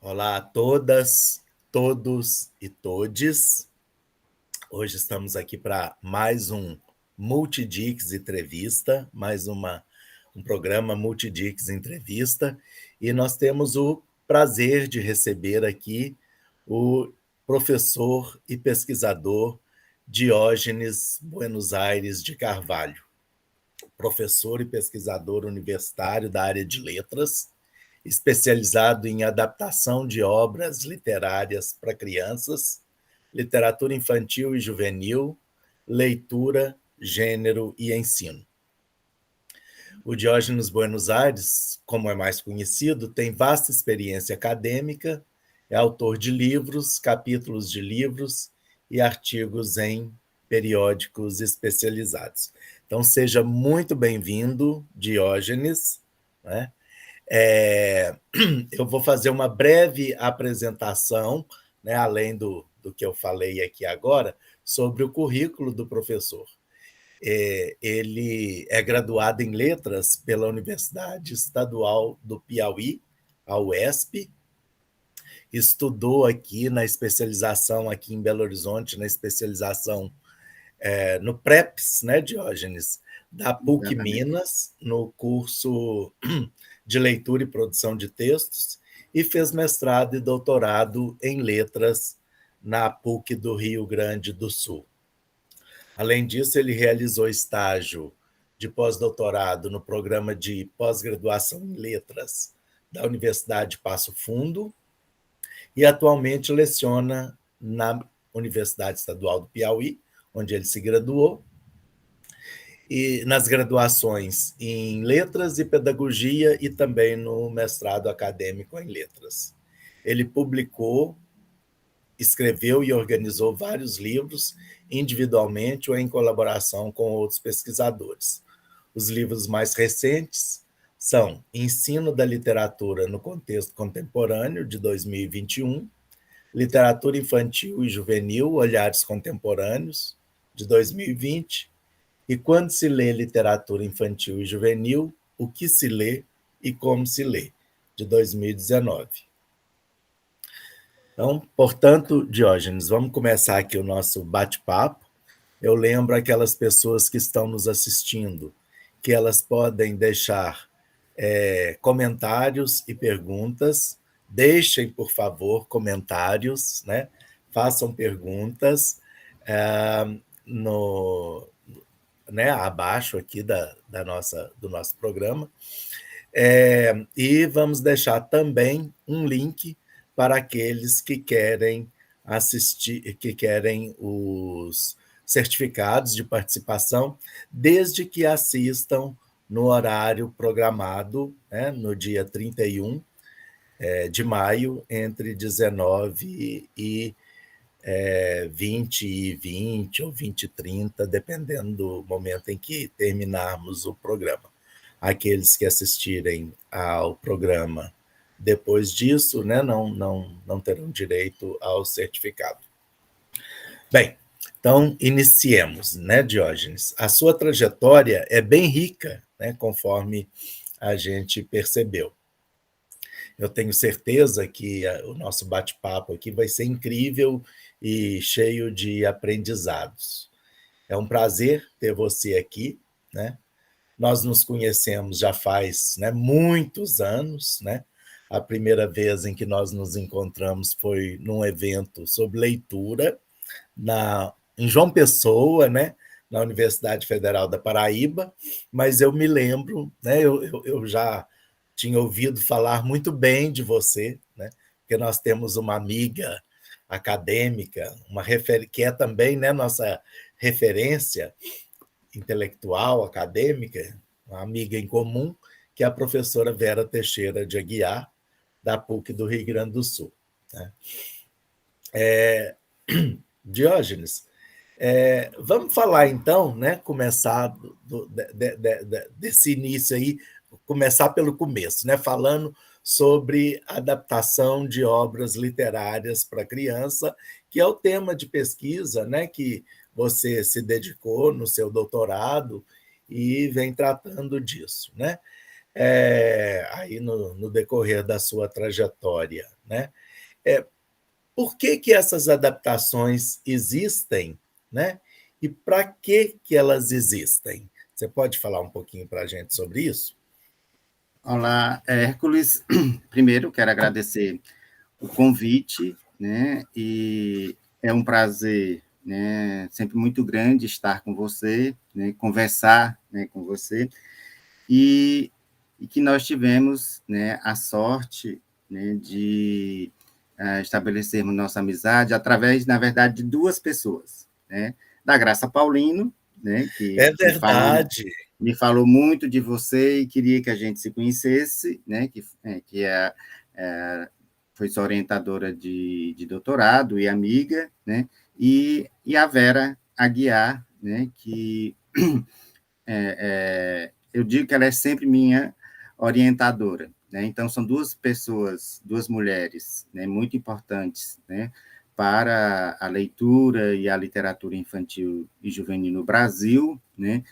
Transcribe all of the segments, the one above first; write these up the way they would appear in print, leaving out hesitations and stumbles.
Olá a todas, todos e todes. Hoje estamos aqui para mais um Multidix Entrevista, um programa Multidix Entrevista, e nós temos o prazer de receber aqui o professor e pesquisador Diógenes Buenos Aires de Carvalho, professor e pesquisador universitário da área de letras, especializado em adaptação de obras literárias para crianças, literatura infantil e juvenil, leitura, gênero e ensino. O Diógenes Buenos Aires, como é mais conhecido, tem vasta experiência acadêmica, é autor de livros, capítulos de livros e artigos em periódicos especializados. Então, seja muito bem-vindo, Diógenes, né? Eu vou fazer uma breve apresentação, né, além do que eu falei aqui agora, sobre o currículo do professor. Ele é graduado em Letras pela Universidade Estadual do Piauí, a UESP, estudou aqui na especialização, aqui em Belo Horizonte, na especialização no PREPS, né, Diógenes, da PUC Exatamente. Minas, no curso de leitura e produção de textos, e fez mestrado e doutorado em letras na PUC do Rio Grande do Sul. Além disso, ele realizou estágio de pós-doutorado no programa de pós-graduação em letras da Universidade Passo Fundo e atualmente leciona na Universidade Estadual do Piauí, onde ele se graduou, e nas graduações em letras e pedagogia e também no mestrado acadêmico em letras. Ele publicou, escreveu e organizou vários livros, individualmente ou em colaboração com outros pesquisadores. Os livros mais recentes são Ensino da Literatura no Contexto Contemporâneo, de 2021, Literatura Infantil e Juvenil, Olhares Contemporâneos, de 2020, e Quando se lê literatura infantil e juvenil, o que se lê e como se lê, de 2019. Então, portanto, Diógenes, vamos começar aqui o nosso bate-papo. Eu lembro aquelas pessoas que estão nos assistindo que elas podem deixar comentários e perguntas. Deixem, por favor, comentários, né? Façam perguntas no, né, abaixo aqui do nosso programa. E vamos deixar também um link para aqueles que querem assistir, que querem os certificados de participação, desde que assistam no horário programado, né, no dia 31 de maio, entre 19 e 20h20 ou 20h30, dependendo do momento em que terminarmos o programa. Aqueles que assistirem ao programa depois disso, né, não terão direito ao certificado. Bem, então iniciemos, né, Diógenes? A sua trajetória é bem rica, né, conforme a gente percebeu. Eu tenho certeza que o nosso bate-papo aqui vai ser incrível e cheio de aprendizados. É um prazer ter você aqui, né? Nós nos conhecemos já faz, né, muitos anos, né? A primeira vez em que nós nos encontramos foi num evento sobre leitura em João Pessoa, né? Na Universidade Federal da Paraíba, mas eu me lembro, né? Eu já tinha ouvido falar muito bem de você, né? Porque nós temos uma amiga acadêmica, que é também, né, nossa referência intelectual, acadêmica, uma amiga em comum, que é a professora Vera Teixeira de Aguiar, da PUC do Rio Grande do Sul. Né? Diógenes, vamos falar então, né? Começar desse início aí, começar pelo começo, né? Falando sobre adaptação de obras literárias para criança, que é o tema de pesquisa, né? Que você se dedicou no seu doutorado e vem tratando disso, né? aí no decorrer da sua trajetória, né? É, por que essas adaptações existem, né? E para que elas existem? Você pode falar um pouquinho para a gente sobre isso? Olá, Hércules. Primeiro, quero agradecer o convite, né? E é um prazer, né? Sempre muito grande estar com você, né? Conversar, né? Com você e, e que nós tivemos, né? A sorte, né? De estabelecermos nossa amizade através, na verdade, de duas pessoas, né? Da Graça Paulino, né? É Que verdade. me falou muito de você e queria que a gente se conhecesse, né? Que foi sua orientadora de doutorado e amiga, né? E a Vera Aguiar, né? Que eu digo que ela é sempre minha orientadora, né? Então são duas pessoas, duas mulheres, né? Muito importantes, né? Para a leitura e a literatura infantil e juvenil no Brasil, né?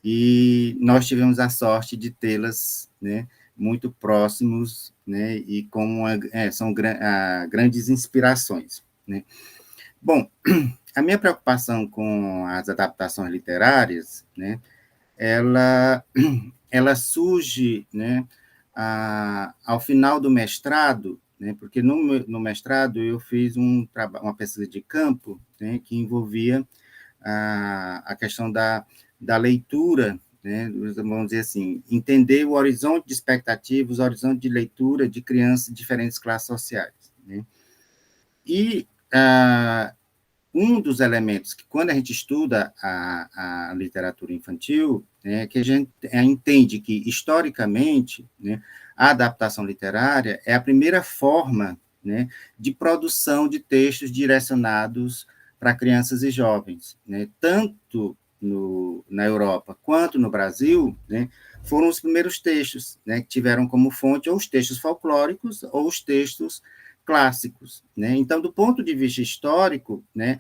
E nós tivemos a sorte de tê-las, né, muito próximos, né, e são grandes inspirações, né. Bom, a minha preocupação com as adaptações literárias, né, ela, ela surge, né, ao final do mestrado, né, porque no mestrado eu fiz uma pesquisa de campo, né, que envolvia a questão da leitura, né, vamos dizer assim, entender o horizonte de expectativas, o horizonte de leitura de crianças de diferentes classes sociais. Né? E um dos elementos que, quando a gente estuda a literatura infantil, né, que a gente entende que, historicamente, né, a adaptação literária é a primeira forma, né, de produção de textos direcionados para crianças e jovens. Né, tanto na Europa quanto no Brasil, né, foram os primeiros textos, né, que tiveram como fonte ou os textos folclóricos ou os textos clássicos. Né? Então, do ponto de vista histórico, né,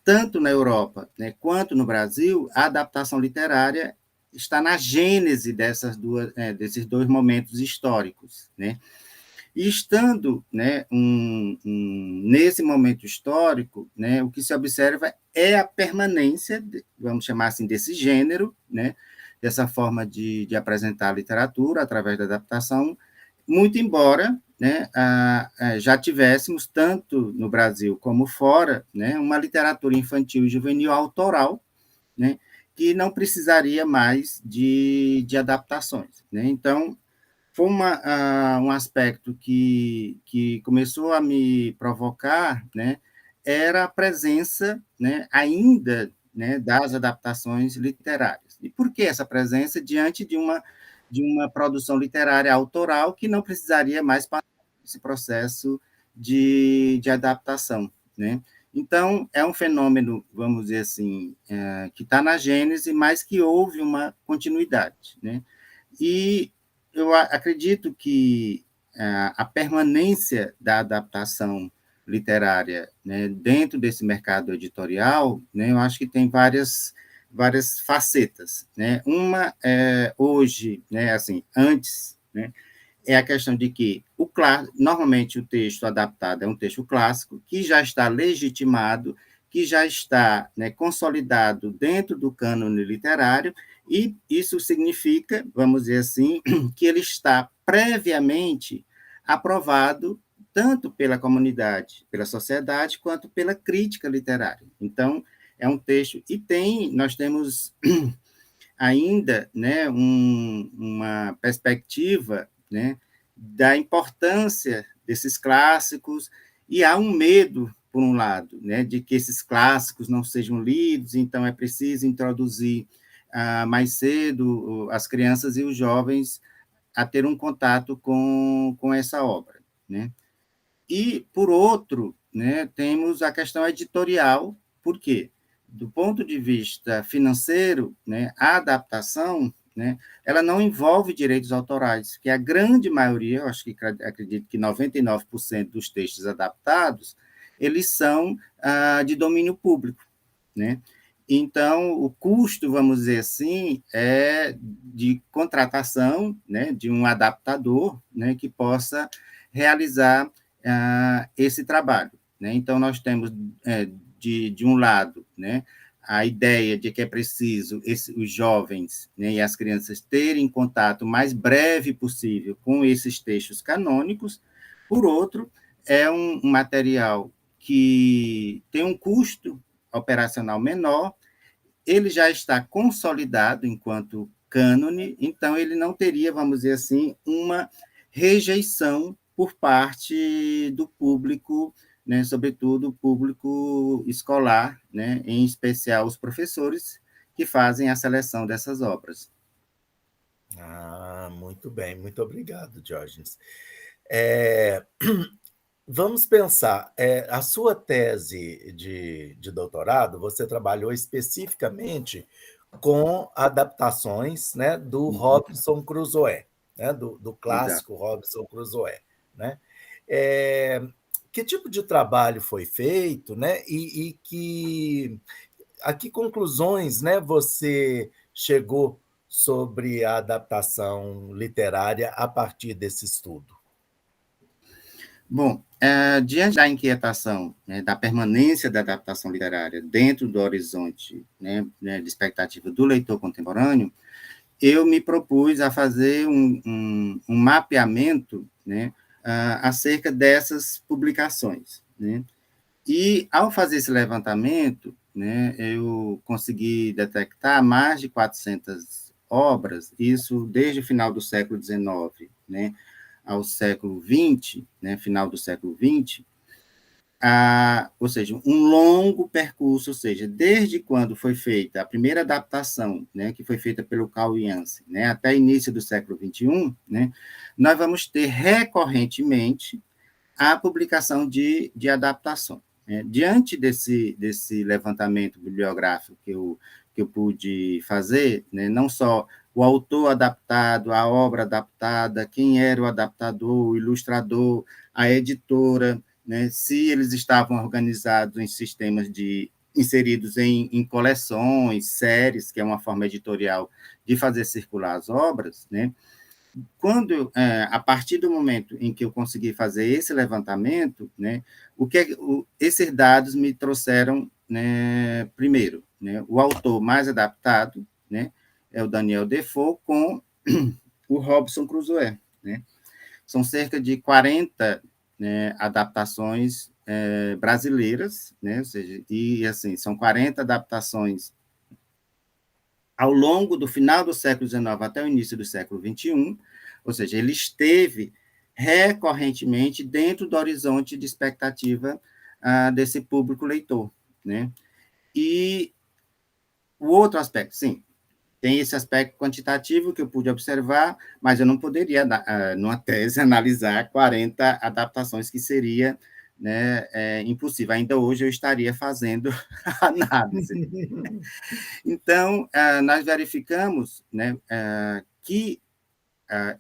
tanto na Europa, né, quanto no Brasil, a adaptação literária está na gênese desses dois momentos históricos. Né? E estando, né, nesse momento histórico, né, o que se observa é a permanência, vamos chamar assim, desse gênero, né, dessa forma de apresentar a literatura através da adaptação, muito embora, né, já tivéssemos, tanto no Brasil como fora, né, uma literatura infantil e juvenil autoral, né, que não precisaria mais de adaptações. Né? Então, foi um aspecto que começou a me provocar, né, era a presença, né, ainda, né, das adaptações literárias. E por que essa presença diante de uma produção literária autoral que não precisaria mais passar por esse processo de adaptação, né? Então, é um fenômeno, vamos dizer assim, que está na gênese, mas que houve uma continuidade, né? E eu acredito que a permanência da adaptação literária, né, dentro desse mercado editorial, né, eu acho que tem várias facetas. Né? Uma, hoje, né, assim, antes, né, é a questão de que normalmente o texto adaptado é um texto clássico que já está legitimado, que já está, né, consolidado dentro do cânone literário, e isso significa, vamos dizer assim, que ele está previamente aprovado tanto pela comunidade, pela sociedade, quanto pela crítica literária. Então, é um texto, e nós temos ainda, né, uma perspectiva, né, da importância desses clássicos, e há um medo, por um lado, né, de que esses clássicos não sejam lidos, então é preciso introduzir mais cedo as crianças e os jovens a ter um contato com essa obra. Né? E, por outro, né, temos a questão editorial, por quê? Do ponto de vista financeiro, né, a adaptação, né, ela não envolve direitos autorais, que a grande maioria, eu acho que acredito que 99% dos textos adaptados, eles são de domínio público. Né? Então, o custo, vamos dizer assim, é de contratação, né, de um adaptador, né, que possa realizar esse trabalho. Né? Então, nós temos, de um lado, né, a ideia de que é preciso os jovens, né, e as crianças terem contato o mais breve possível com esses textos canônicos. Por outro, é um material que tem um custo operacional menor, ele já está consolidado enquanto cânone, então ele não teria, vamos dizer assim, uma rejeição por parte do público, né, sobretudo o público escolar, né, em especial os professores que fazem a seleção dessas obras. Ah, muito bem, muito obrigado, Diógenes. É, vamos pensar, a sua tese de doutorado, você trabalhou especificamente com adaptações, né, do Uhum, Robinson Crusoe, né, do exato. clássico Robinson Crusoe, né? Eh, que tipo de trabalho foi feito, né, a que conclusões, né, você chegou sobre a adaptação literária a partir desse estudo? Bom, diante da inquietação, né, da permanência da adaptação literária dentro do horizonte, né, de expectativa do leitor contemporâneo, eu me propus a fazer um mapeamento, né, acerca dessas publicações. Né? E, ao fazer esse levantamento, né, eu consegui detectar mais de 400 obras, isso desde o final do século XIX, né, ao século XX, né, final do século XX, ou seja, um longo percurso, ou seja, desde quando foi feita a primeira adaptação, né, que foi feita pelo Carl Jansen, né, até o início do século XXI, né, nós vamos ter recorrentemente a publicação de adaptações. Né. Diante desse levantamento bibliográfico que eu pude fazer, né, não só o autor adaptado, a obra adaptada, quem era o adaptador, o ilustrador, a editora, né, se eles estavam organizados em sistemas inseridos em coleções, séries, que é uma forma editorial de fazer circular as obras, né? Quando, a partir do momento em que eu consegui fazer esse levantamento, né, esses dados me trouxeram, né, primeiro, né, o autor mais adaptado, né, é o Daniel Defoe com o Robinson Crusoe. Né? São cerca de 40, né, adaptações brasileiras, né, ou seja, e assim, são 40 adaptações ao longo do final do século XIX até o início do século XXI, ou seja, ele esteve recorrentemente dentro do horizonte de expectativa desse público leitor. Né? E o outro aspecto, sim, tem esse aspecto quantitativo que eu pude observar, mas eu não poderia, numa tese, analisar 40 adaptações, que seria, né, impossível. Ainda hoje eu estaria fazendo análise. Então, nós verificamos, né, que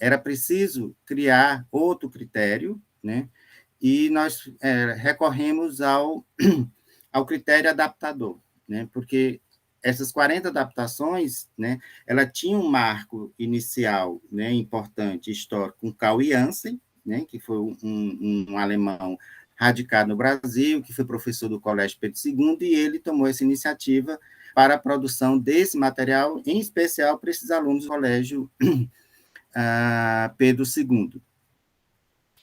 era preciso criar outro critério, né, e nós recorremos ao critério adaptador, né, porque essas 40 adaptações, né, ela tinha um marco inicial, né, importante, histórico, com Carl Jansen, né, que foi um alemão radicado no Brasil, que foi professor do Colégio Pedro II, e ele tomou essa iniciativa para a produção desse material, em especial para esses alunos do Colégio Pedro II.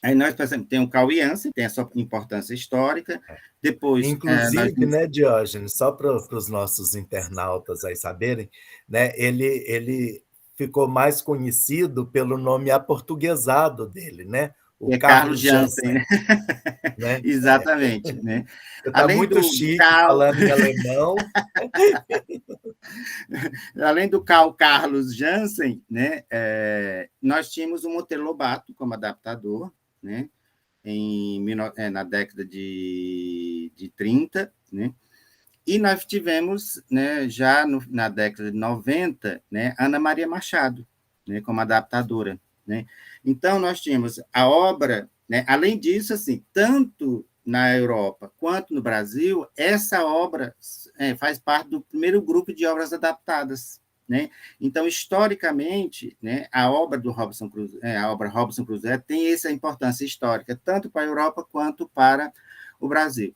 Aí nós, por exemplo, tem o Carl Jansen, tem a sua importância histórica, depois nós... Inclusive, né, Diógenes, só para os nossos internautas aí saberem, né, ele ficou mais conhecido pelo nome aportuguesado dele, né, o É Carlos Carlos Jansen, né? Jansen, né? Exatamente. Né? Está Além muito do chique Carl, falando em alemão. além do Carlos Jansen, né, nós tínhamos o Monteiro Lobato como adaptador, né, na década de 30, né, e nós tivemos, né, já na década de 90, né, Ana Maria Machado, né, como adaptadora. Né? Então, nós tínhamos a obra, né, além disso, assim, tanto na Europa quanto no Brasil, essa obra faz parte do primeiro grupo de obras adaptadas, né? Então, historicamente, né, a obra do Robinson Crusoe, a obra Robinson Crusoe tem essa importância histórica, tanto para a Europa quanto para o Brasil.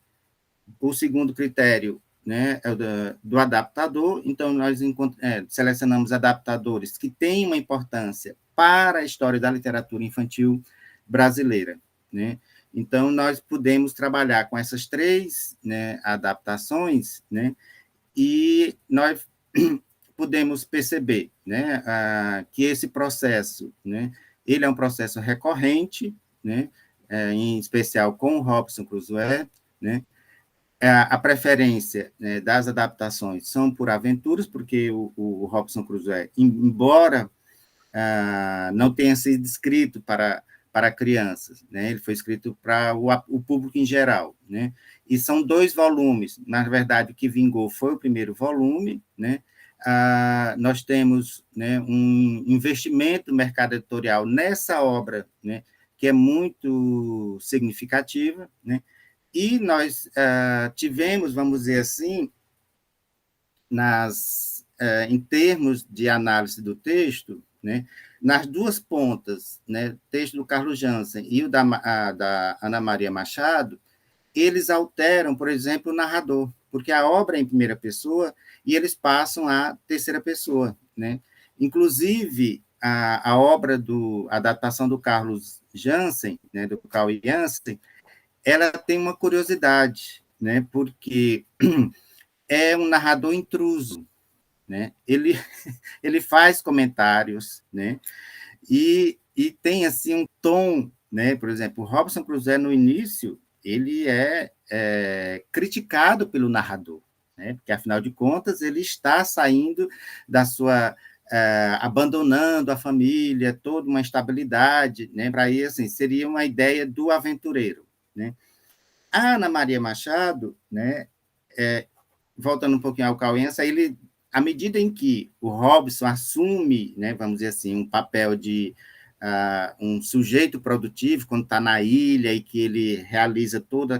O segundo critério, né, é o do adaptador, então nós selecionamos adaptadores que têm uma importância para a história da literatura infantil brasileira, né? Então, nós podemos trabalhar com essas três, né, adaptações, né, e nós podemos perceber, né, que esse processo, né, ele é um processo recorrente, né, em especial com o Robinson Crusoe, né, a preferência, né, das adaptações são por aventuras, porque o Robinson Crusoe, embora não tenha sido escrito para crianças, né? Ele foi escrito para o público em geral, né? E são 2 volumes. Na verdade, o que vingou foi o primeiro volume, né? Nós temos, né, um investimento no mercado editorial nessa obra, né, que é muito significativa, né? E nós tivemos, vamos dizer assim, em termos de análise do texto, né, nas duas pontas, né, o texto do Carlos Jansen e o da Ana Maria Machado, eles alteram, por exemplo, o narrador, porque a obra é em primeira pessoa e eles passam à terceira pessoa, né? Inclusive, a adaptação do Carlos Jansen, né, do Carl Jansen, ela tem uma curiosidade, né, porque é um narrador intruso, né? Ele faz comentários, né? E tem assim um tom, né? Por exemplo, o Robinson Crusoe no início ele é criticado pelo narrador, né? Porque afinal de contas ele está saindo da sua abandonando a família, toda uma estabilidade, né? Para aí assim seria uma ideia do aventureiro, né? A Ana Maria Machado, né? Voltando um pouquinho ao Cauença, ele, à medida em que o Robson assume, né, vamos dizer assim, um papel de um sujeito produtivo, quando está na ilha e que ele realiza todas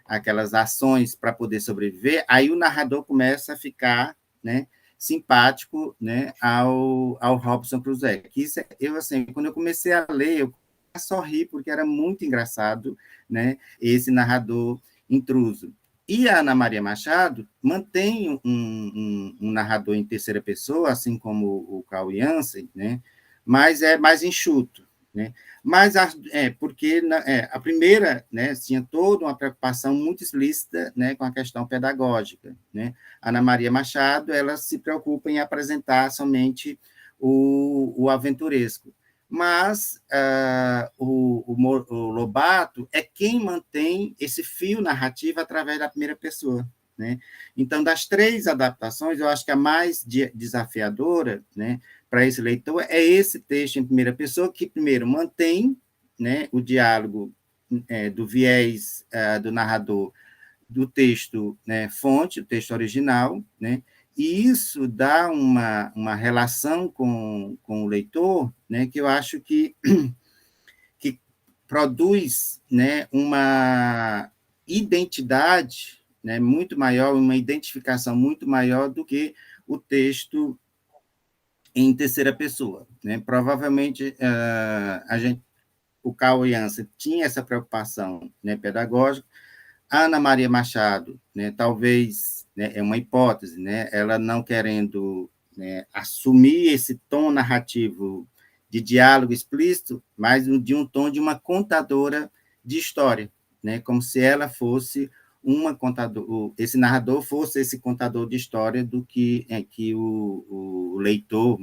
aquelas ações para poder sobreviver, aí o narrador começa a ficar, né, simpático, né, ao Robson Crusoe. Que isso, eu, assim, quando eu comecei a ler, eu só ri, porque era muito engraçado, né, esse narrador intruso. E a Ana Maria Machado mantém um narrador em terceira pessoa, assim como o Carl Jansen, né? Mas é mais enxuto, né? Mas porque a primeira, né, tinha toda uma preocupação muito explícita, né, com a questão pedagógica, né? A Ana Maria Machado, ela se preocupa em apresentar somente o aventuresco. Mas o Lobato é quem mantém esse fio narrativo através da primeira pessoa, né? Então, das 3 adaptações, eu acho que a mais desafiadora, né, para esse leitor é esse texto em primeira pessoa, que primeiro mantém, né, o diálogo do viés do narrador do texto, né, fonte, o texto original, né, e isso dá uma relação com o leitor, né, que eu acho que produz, né, uma identidade, né, muito maior, uma identificação muito maior do que o texto em terceira pessoa, né? Provavelmente o Carl Jansen tinha essa preocupação, né, pedagógica. A Ana Maria Machado, né, talvez, né, é uma hipótese, né, ela não querendo, né, assumir esse tom narrativo de diálogo explícito, mas de um tom de uma contadora de história, né, como se ela fosse uma contador, esse narrador fosse esse contador de história do que o leitor,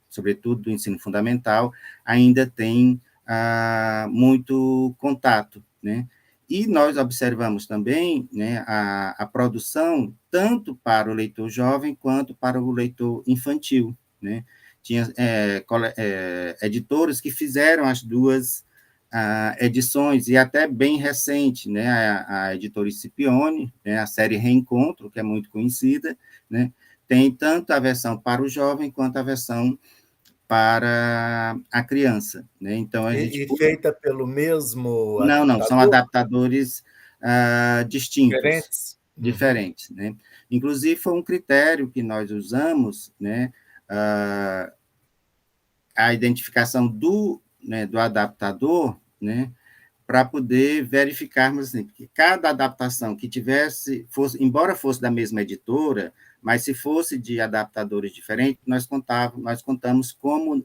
sobretudo do ensino fundamental, ainda tem muito contato, né? E nós observamos também, né, a produção tanto para o leitor jovem quanto para o leitor infantil, né? Tinha editores que fizeram as duas edições, e até bem recente, né, a editora Scipione, né, a série Reencontro, que é muito conhecida, né, tem tanto a versão para o jovem quanto a versão para a criança, né? Então a gente E feita pelo mesmo não, são adaptador? adaptadores distintos, Diferentes? diferentes, né? Inclusive, foi um critério que nós usamos, né, a identificação do adaptador, né, para poder verificarmos assim, que cada adaptação que tivesse, embora fosse da mesma editora, mas se fosse de adaptadores diferentes, nós contamos como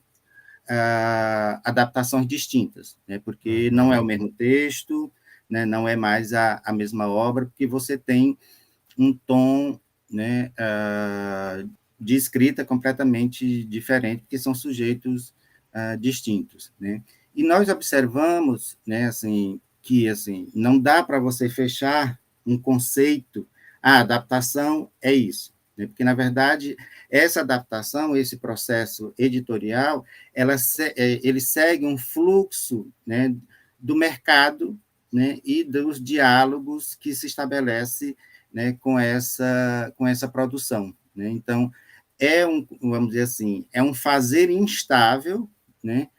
adaptações distintas, né, porque não é o mesmo texto, né, não é mais a mesma obra, porque você tem um tom, né, de escrita completamente diferente, porque são sujeitos distintos, né? E nós observamos, né, assim, que assim não dá para você fechar um conceito, a adaptação é isso, né? Porque na verdade essa adaptação, esse processo editorial, ele segue um fluxo, né, do mercado, né, e dos diálogos que se estabelece, né, com essa produção, né? Então vamos dizer assim, é um fazer instável, né?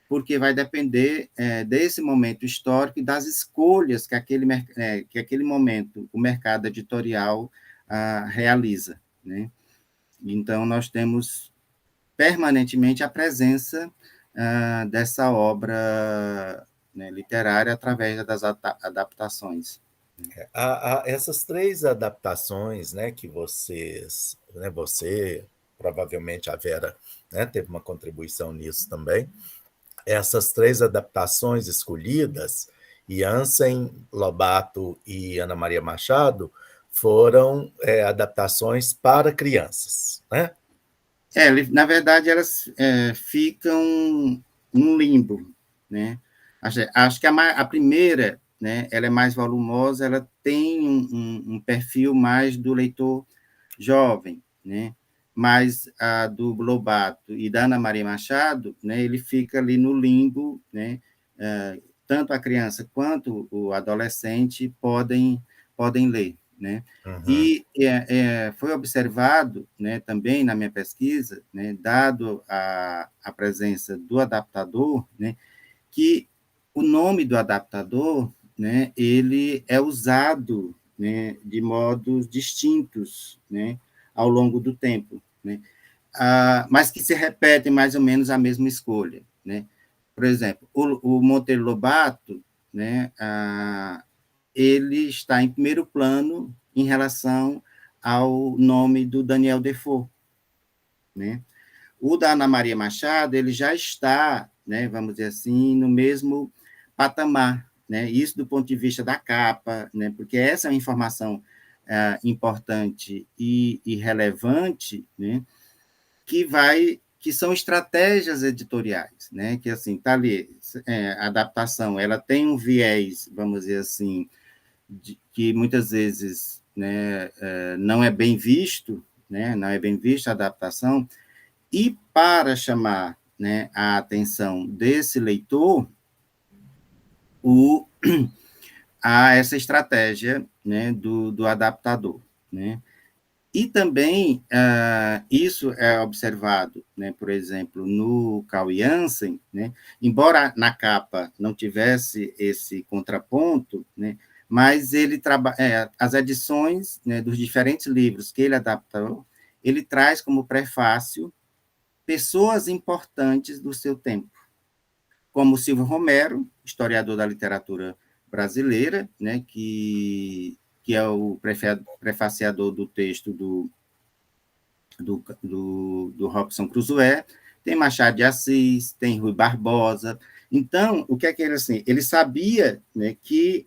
Porque vai depender desse momento histórico e das escolhas que aquele momento o mercado editorial realiza, né? Então nós temos permanentemente a presença dessa obra, né, literária através das adaptações. Essas três adaptações, né, que você, provavelmente a Vera, né, teve uma contribuição nisso também. Essas três adaptações escolhidas, Jansen, Lobato e Ana Maria Machado, foram adaptações para crianças, né? Na verdade, elas ficam num limbo, né? Acho que a primeira, né, ela é mais volumosa, ela tem um perfil mais do leitor jovem, né? Mas a do Lobato e da Ana Maria Machado, né, ele fica ali no limbo, né? Tanto a criança quanto o adolescente podem ler, né? Uhum. E foi observado, né, também na minha pesquisa, né, dado a presença do adaptador, né, que o nome do adaptador, né, ele é usado, né, de modos distintos, né, ao longo do tempo, né, mas que se repetem mais ou menos a mesma escolha, né. Por exemplo, o Monteiro Lobato, né, ele está em primeiro plano em relação ao nome do Daniel Defoe, né? O da Ana Maria Machado, ele já está, né, vamos dizer assim, no mesmo patamar, né? Isso do ponto de vista da capa, né? Porque essa é uma informação importante e relevante, né? Que são estratégias editoriais, né? Que assim, tá ali, a adaptação, ela tem um viés, vamos dizer assim, que muitas vezes, né, não é bem visto, né? Não é bem vista a adaptação, e para chamar, né, a atenção desse leitor, o, há essa estratégia, né, do adaptador, né? E também isso é observado, né, por exemplo, no Carl Jansen, né, embora na capa não tivesse esse contraponto, né, mas as edições, né, dos diferentes livros que ele adaptou, ele traz como prefácio pessoas importantes do seu tempo, como Silvio Romero, historiador da literatura brasileira, né, que é o prefaciador do texto do Robson Crusoe, tem Machado de Assis, tem Rui Barbosa. Então, o que é que ele, assim, ele sabia, né, que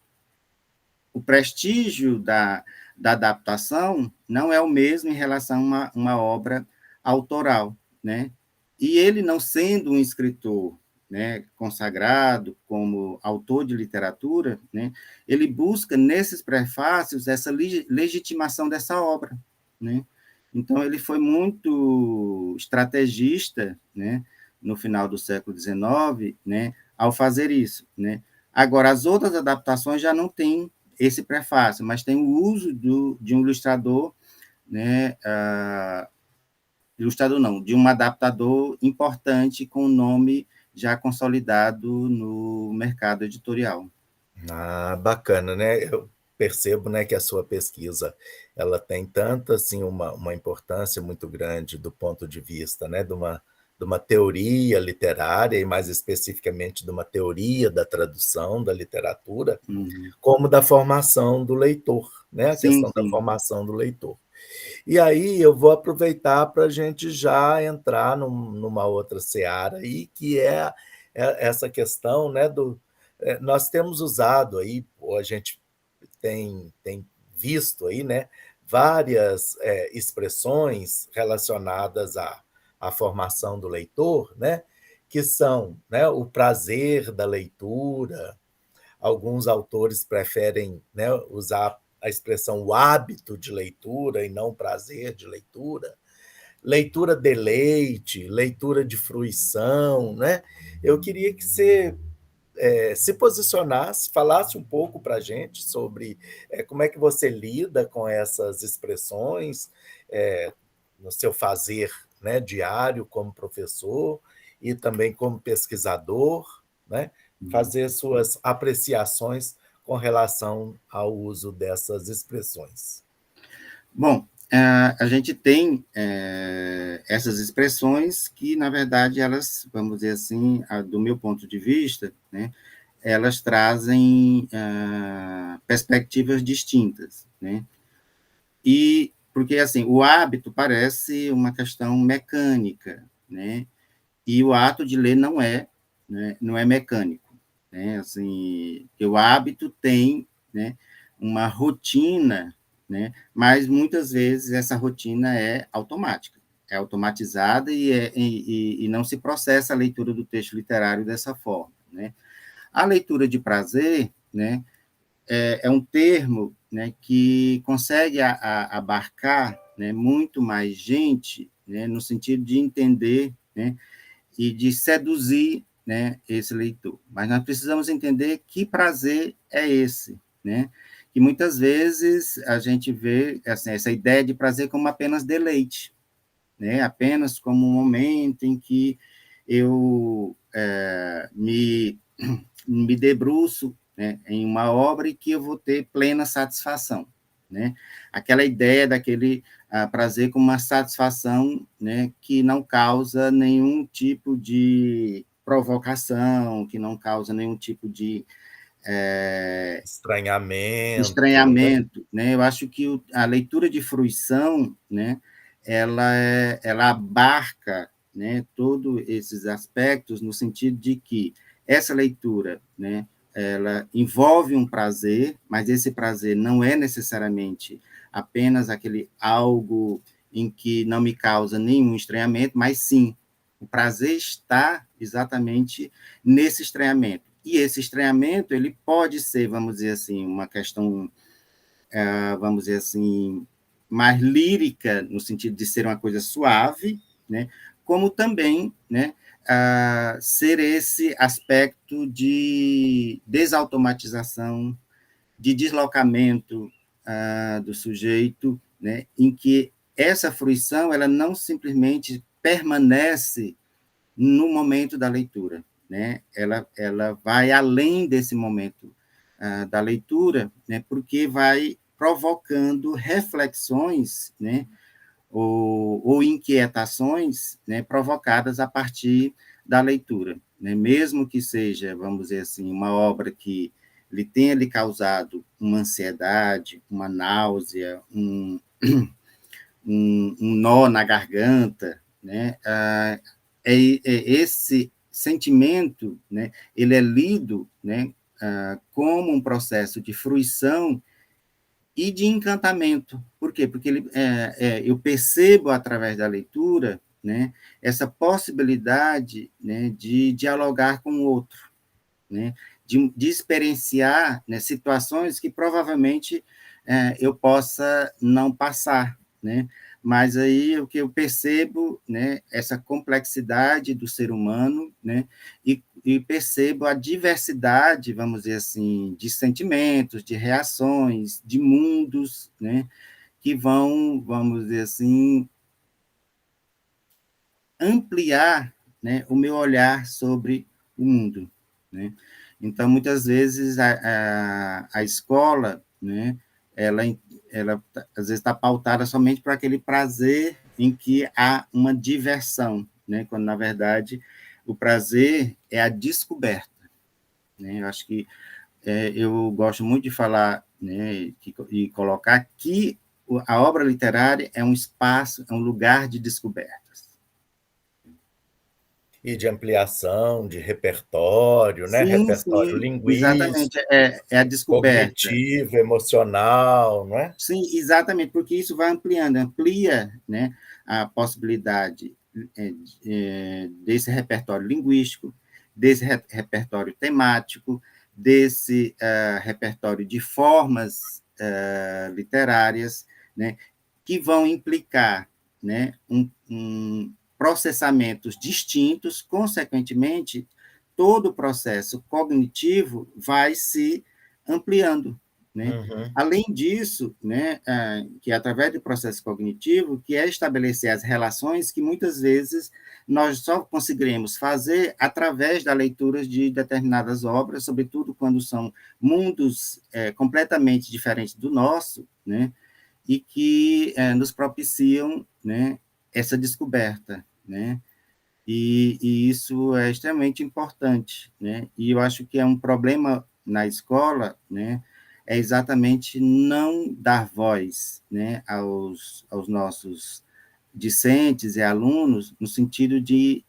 o prestígio da adaptação não é o mesmo em relação a uma obra autoral, né? E ele, não sendo um escritor, né, consagrado como autor de literatura, né, ele busca nesses prefácios essa legitimação dessa obra, né? Então ele foi muito estrategista, né, no final do século XIX, né, ao fazer isso, né? Agora as outras adaptações já não têm esse prefácio, mas tem o uso de um ilustrador, né, ilustrador não, de um adaptador importante com o nome já consolidado no mercado editorial. Bacana, né? percebo, né, que a sua pesquisa ela tem tanto assim uma importância muito grande do ponto de vista, né, de uma teoria literária e mais especificamente de uma teoria da tradução da literatura, Uhum. como da formação do leitor, né, a Sim, questão da sim. formação do leitor. E aí eu vou aproveitar para a gente já entrar numa outra seara aí, que essa questão, né, nós temos usado aí, ou a gente tem visto aí, né, várias expressões relacionadas à formação do leitor, né, que são, né, o prazer da leitura. Alguns autores preferem, né, usar a expressão o hábito de leitura e não prazer de leitura, leitura deleite, leitura de fruição, né? Eu queria que você se posicionasse, falasse um pouco para a gente sobre como é que você lida com essas expressões no seu fazer, né, diário como professor e também como pesquisador, né, Uhum. fazer suas apreciações com relação ao uso dessas expressões. Bom, a gente tem essas expressões que, na verdade, elas, vamos dizer assim, do meu ponto de vista, né, elas trazem perspectivas distintas, né? E porque assim, o hábito parece uma questão mecânica, né? E o ato de ler não é, né, não é mecânico, né? Assim, o hábito tem, né, uma rotina, né? Mas muitas vezes essa rotina é automática, é automatizada e não se processa a leitura do texto literário dessa forma, né? A leitura de prazer, né, é um termo, né, que consegue abarcar, né, muito mais gente, né, no sentido de entender, né, e de seduzir, né, esse leitor. Mas nós precisamos entender que prazer é esse, né? Que muitas vezes a gente vê assim, essa ideia de prazer como apenas deleite, né? Apenas como um momento em que eu me debruço, né, em uma obra e que eu vou ter plena satisfação, né? Aquela ideia daquele prazer como uma satisfação, né, que não causa nenhum tipo de provocação, que não causa nenhum tipo de Estranhamento, né? estranhamento, né? Eu acho que a leitura de fruição, né, ela abarca, né, todos esses aspectos no sentido de que essa leitura, né, ela envolve um prazer, mas esse prazer não é necessariamente apenas aquele algo em que não me causa nenhum estranhamento, mas sim, o prazer está exatamente nesse estranhamento. E esse estranhamento, ele pode ser, vamos dizer assim, uma questão, vamos dizer assim, mais lírica, no sentido de ser uma coisa suave, né? Como também, né, ser esse aspecto de desautomatização, de deslocamento do sujeito, né, em que essa fruição ela não simplesmente permanece no momento da leitura, né? Ela vai além desse momento da leitura, né? Porque vai provocando reflexões, né? Ou inquietações, né? Provocadas a partir da leitura, né? Mesmo que seja, vamos dizer assim, uma obra que lhe tenha lhe causado uma ansiedade, uma náusea, um nó na garganta, né? Esse sentimento, né? Ele é lido, né? Como um processo de fruição e de encantamento. Por quê? Porque eu percebo através da leitura, né? Essa possibilidade, né? De dialogar com o outro, né? De experienciar, né, situações que provavelmente eu possa não passar, né? Mas aí o que eu percebo, né, essa complexidade do ser humano, né, e percebo a diversidade, vamos dizer assim, de sentimentos, de reações, de mundos, né, que vão, vamos dizer assim, ampliar, né, o meu olhar sobre o mundo, né? Então, muitas vezes, a escola, né, ela, ela às vezes está pautada somente para aquele prazer em que há uma diversão, né, quando, na verdade, o prazer é a descoberta. Né? Eu acho que eu gosto muito de falar, né, e colocar que a obra literária é um espaço, é um lugar de descobertas. E de ampliação, de repertório, né? Sim, Repertório sim, exatamente, linguístico, é a descoberta. cognitivo, emocional, não é? Sim, exatamente, porque isso vai ampliando, amplia, né, a possibilidade desse repertório linguístico, desse repertório temático, desse repertório de formas literárias, né, que vão implicar, né, processamentos distintos, consequentemente, todo o processo cognitivo vai se ampliando, né? Uhum. Além disso, né, que é através do processo cognitivo, que é estabelecer as relações que muitas vezes nós só conseguiremos fazer através da leitura de determinadas obras, sobretudo quando são mundos completamente diferentes do nosso, né, e que nos propiciam, né, essa descoberta, né, e isso é extremamente importante, né? E eu acho que é um problema na escola, né? É exatamente não dar voz, né, aos nossos discentes e alunos, no sentido de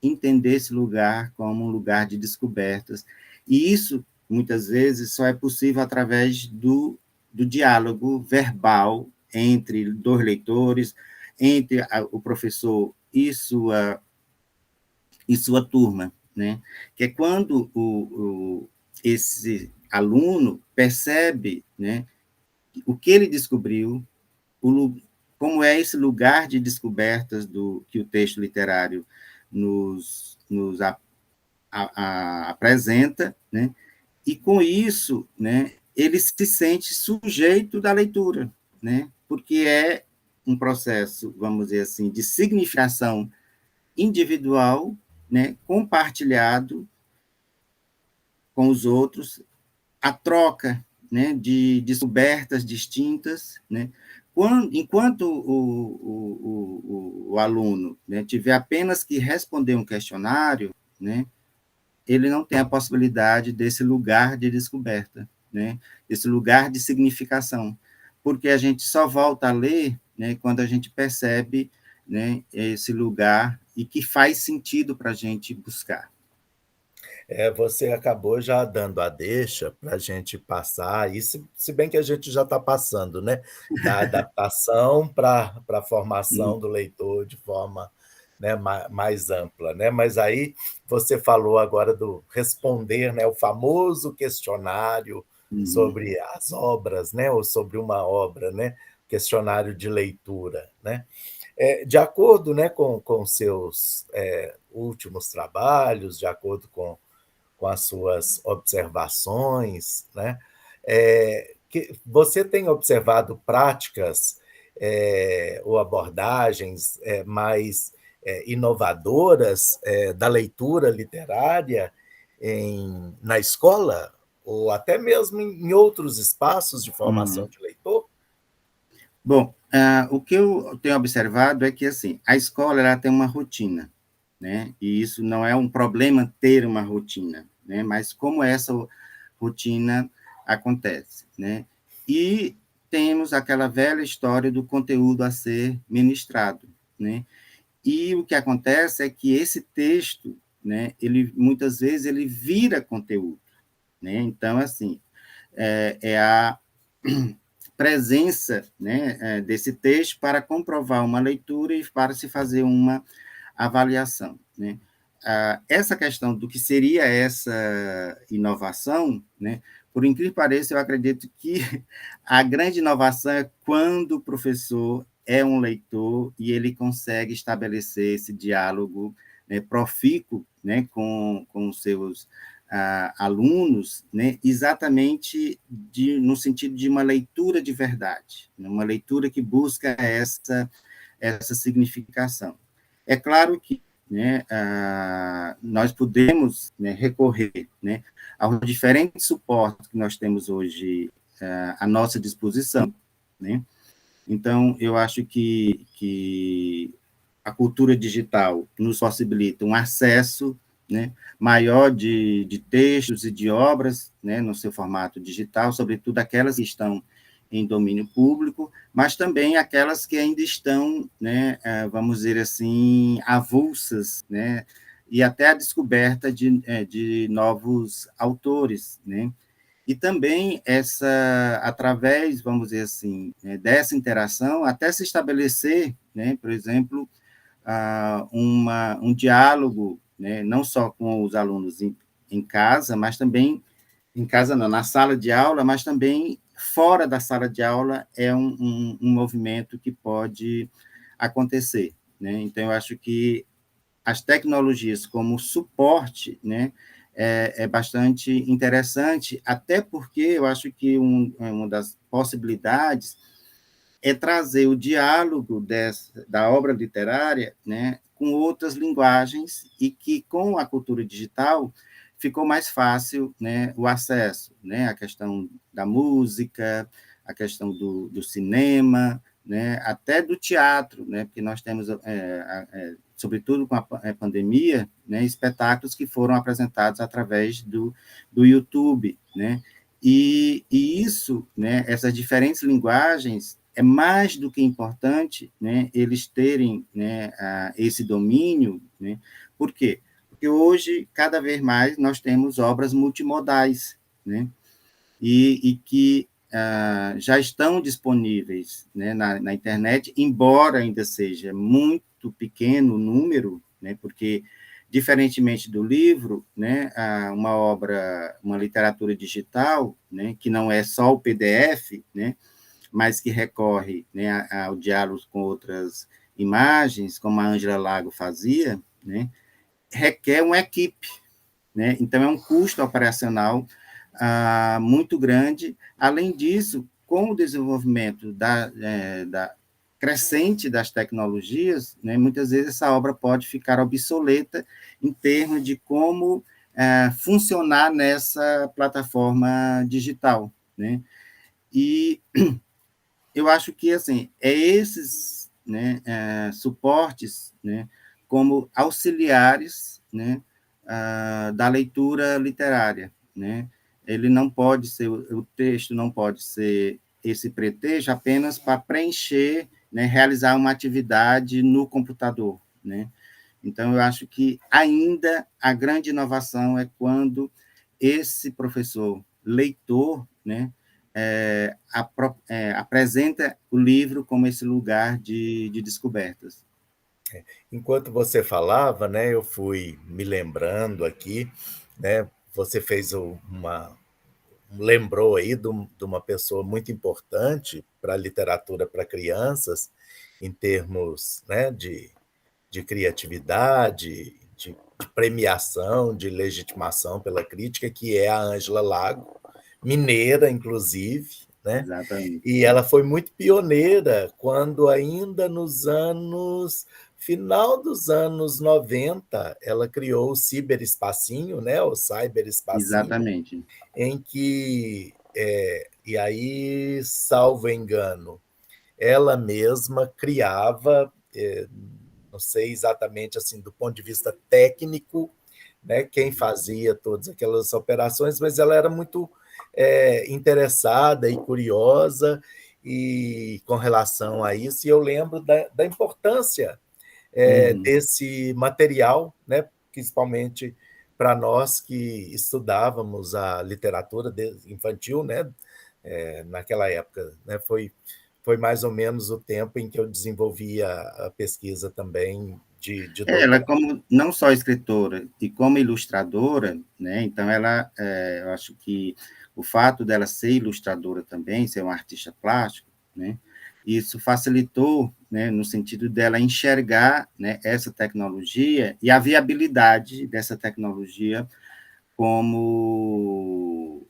entender esse lugar como um lugar de descobertas. E isso, muitas vezes, só é possível através do diálogo verbal entre dois leitores, entre o professor e sua turma, né? Que é quando esse aluno percebe, né, o que ele descobriu, como é esse lugar de descobertas que o texto literário nos apresenta, né? E com isso, né, ele se sente sujeito da leitura, né? Porque é um processo, vamos dizer assim, de significação individual, né, compartilhado com os outros, a troca, né, de descobertas distintas, né, enquanto o aluno, né, tiver apenas que responder um questionário, né, ele não tem a possibilidade desse lugar de descoberta, né, desse lugar de significação, porque a gente só volta a ler, né, quando a gente percebe, né, esse lugar e que faz sentido para a gente buscar. Você acabou já dando a deixa para a gente passar, e se bem que a gente já está passando, né? Da adaptação para a formação Uhum. do leitor de forma, né, mais ampla, né? Mas aí você falou agora do responder, né, o famoso questionário Uhum. sobre as obras, né? Ou sobre uma obra, né? Questionário de leitura, né? De acordo, né, com seus últimos trabalhos, de acordo com as suas observações, né? Que você tem observado práticas ou abordagens mais inovadoras da leitura literária na escola, ou até mesmo em outros espaços de formação Uhum. de leitor? Bom, o que eu tenho observado é que, assim, a escola ela tem uma rotina, né? E isso não é um problema ter uma rotina, né? Mas como essa rotina acontece, né? E temos aquela velha história do conteúdo a ser ministrado, né? E o que acontece é que esse texto, né? Ele muitas vezes ele vira conteúdo, né? Então, assim, é a presença, né, desse texto para comprovar uma leitura e para se fazer uma avaliação, né? Essa questão do que seria essa inovação, né, por incrível que pareça, eu acredito que a grande inovação é quando o professor é um leitor e ele consegue estabelecer esse diálogo, né, profícuo, né, com os seus alunos, né, exatamente no sentido de uma leitura de verdade, né, uma leitura que busca essa significação. É claro que, né, nós podemos, né, recorrer, né, aos diferentes suportes que nós temos hoje à nossa disposição, né? Então, eu acho que a cultura digital nos possibilita um acesso, né, maior de textos e de obras, né, no seu formato digital, sobretudo aquelas que estão em domínio público, mas também aquelas que ainda estão, né, vamos dizer assim, avulsas, né, e até a descoberta de novos autores, né? E também através, vamos dizer assim, dessa interação, até se estabelecer, né, por exemplo, um diálogo, né, não só com os alunos em casa, mas também, em casa não, na sala de aula, mas também fora da sala de aula é um movimento que pode acontecer, né? Então, eu acho que as tecnologias como suporte, né, é bastante interessante, até porque eu acho que uma das possibilidades é trazer o diálogo da obra literária, né, com outras linguagens, e que, com a cultura digital, ficou mais fácil, né, o acesso, né, a questão da música, a questão do cinema, né, até do teatro, né, porque nós temos, sobretudo com a pandemia, né, espetáculos que foram apresentados através do YouTube, né, e isso, né, essas diferentes linguagens, é mais do que importante, né, eles terem, né, esse domínio, né? Por quê? Porque hoje, cada vez mais, nós temos obras multimodais, né? E que já estão disponíveis, né, na internet, embora ainda seja muito pequeno o número, né, porque, diferentemente do livro, né, uma literatura digital, né, que não é só o PDF, né, mas que recorre, né, ao diálogo com outras imagens, como a Ângela Lago fazia, né, requer uma equipe, né? Então, é um custo operacional muito grande. Além disso, com o desenvolvimento da crescente das tecnologias, né, muitas vezes essa obra pode ficar obsoleta em termos de como funcionar nessa plataforma digital, né? E eu acho que, assim, esses, né, suportes, né, como auxiliares, né, da leitura literária, né? Ele não pode ser, o texto não pode ser esse pretexto apenas para preencher, né, realizar uma atividade no computador, né? Então, eu acho que ainda a grande inovação é quando esse professor leitor, né, apresenta o livro como esse lugar de descobertas. Enquanto você falava, né, eu fui me lembrando aqui, né, você fez lembrou aí de uma pessoa muito importante para a literatura para crianças, em termos, né, de criatividade, de premiação, de legitimação pela crítica, que é a Ângela Lago, mineira, inclusive, né? Exatamente. E ela foi muito pioneira quando, ainda nos final dos anos 90, ela criou o ciberespacinho, né? O cyberespacinho, Exatamente. em que, e aí, salvo engano, ela mesma criava, não sei exatamente assim do ponto de vista técnico, né, quem fazia todas aquelas operações, mas ela era muito interessada e curiosa e com relação a isso, e eu lembro da importância Uhum. desse material, né, principalmente para nós que estudávamos a literatura infantil, né, naquela época, né, foi mais ou menos o tempo em que eu desenvolvi a pesquisa também de Ela, doutorado. como não só escritora e como ilustradora, né, então ela, eu acho que o fato dela ser ilustradora também, ser uma artista plástico, né, isso facilitou, né, no sentido dela enxergar, né, essa tecnologia e a viabilidade dessa tecnologia como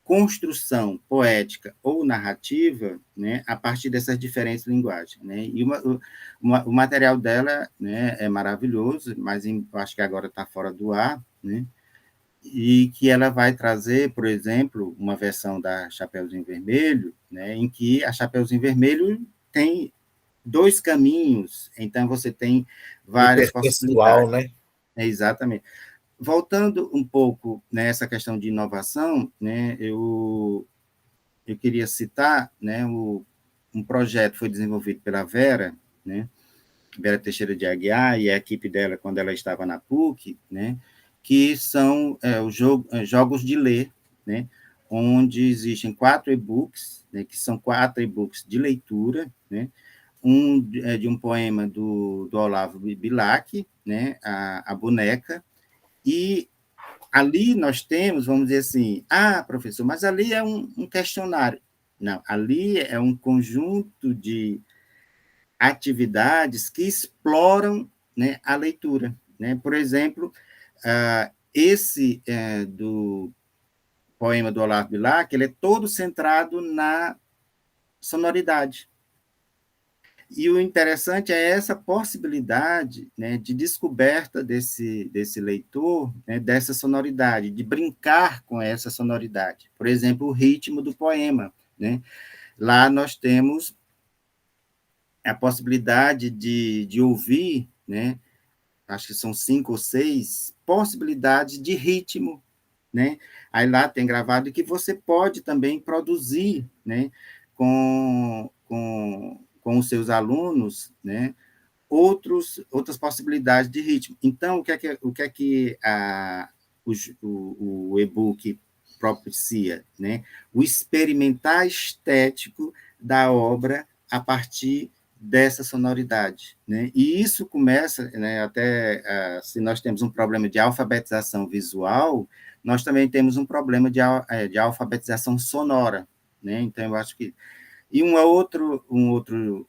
construção poética ou narrativa, né, a partir dessas diferentes linguagens, né? E o material dela, né, é maravilhoso, mas eu acho que agora está fora do ar, né? e que ela vai trazer, por exemplo, uma versão da Chapeuzinho Vermelho, né, em que a Chapeuzinho Vermelho tem dois caminhos, então você tem várias Hipertextual, possibilidades. né? Exatamente. Voltando um pouco nessa questão de inovação, né, eu queria citar, né, um projeto que foi desenvolvido pela Vera, né, Vera Teixeira de Aguiar e a equipe dela quando ela estava na PUC, né, que são jogos de ler, né, onde existem 4 e-books, né, que são 4 e-books de leitura, né, de um poema do Olavo Bilac, né, a Boneca, e ali nós temos, vamos dizer assim, professor, mas ali é um questionário. Não, ali é um conjunto de atividades que exploram, né, a leitura. Né? Por exemplo, esse do poema do Olavo Bilac, ele é todo centrado na sonoridade. E o interessante é essa possibilidade, né, de descoberta desse leitor, né, dessa sonoridade, de brincar com essa sonoridade. Por exemplo, o ritmo do poema. Né? Lá nós temos a possibilidade de ouvir, né, acho que são 5 ou 6 possibilidades de ritmo. Né? Aí lá tem gravado que você pode também produzir, né, com os seus alunos, né, outras possibilidades de ritmo. Então, o e-book propicia? Né? O experimentar estético da obra a partir dessa sonoridade. Né? E isso começa, né, até se nós temos um problema de alfabetização visual, nós também temos um problema de alfabetização sonora. Né? Então, eu acho que e um outro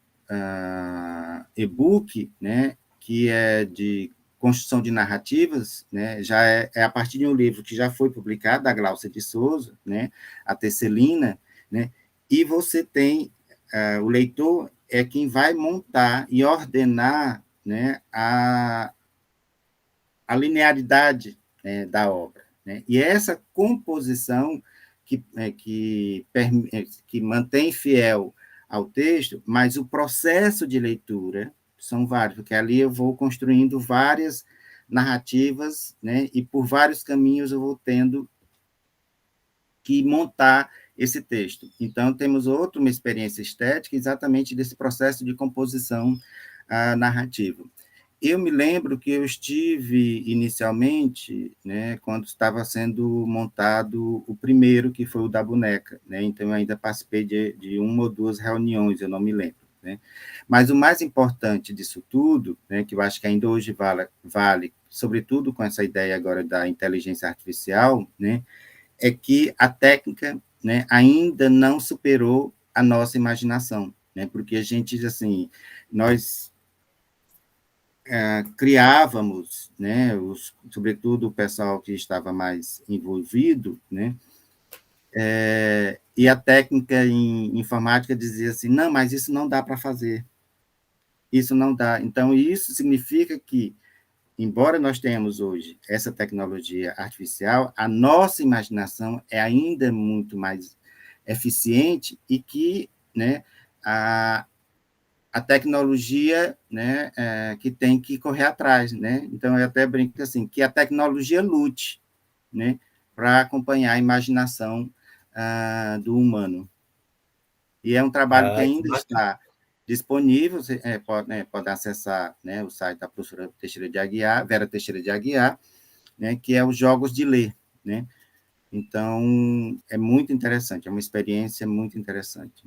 e-book, né, que é de construção de narrativas, né, já é a partir de um livro que já foi publicado, da Glaucia de Souza, né, a Tesselina, né, e você tem, o leitor é quem vai montar e ordenar, né, a linearidade, né, da obra. Né, e essa composição que mantém fiel ao texto, mas o processo de leitura são vários, porque ali eu vou construindo várias narrativas, né, e por vários caminhos eu vou tendo que montar esse texto. Então, temos uma experiência estética exatamente desse processo de composição narrativa. Eu me lembro que eu estive inicialmente, né, quando estava sendo montado o primeiro, que foi o da boneca, né, então eu ainda participei de uma ou duas reuniões, eu não me lembro. Né, mas o mais importante disso tudo, né, que eu acho que ainda hoje vale, sobretudo com essa ideia agora da inteligência artificial, né, é que a técnica, né, ainda não superou a nossa imaginação, né, porque a gente, assim, nós criávamos, né, sobretudo o pessoal que estava mais envolvido, né, e a técnica em informática dizia assim, não, mas isso não dá para fazer, isso não dá. Então, isso significa que, embora nós tenhamos hoje essa tecnologia artificial, a nossa imaginação é ainda muito mais eficiente e que, né, a tecnologia, né, que tem que correr atrás, né? Então eu até brinco assim que a tecnologia lute, né, para acompanhar a imaginação do humano. E é um trabalho que Que ainda bacana. está disponível, você pode acessar, né, o site da professora Teixeira de Aguiar, Vera Teixeira de Aguiar, né, que é os Jogos de Ler, né? Então é muito interessante, é uma experiência muito interessante.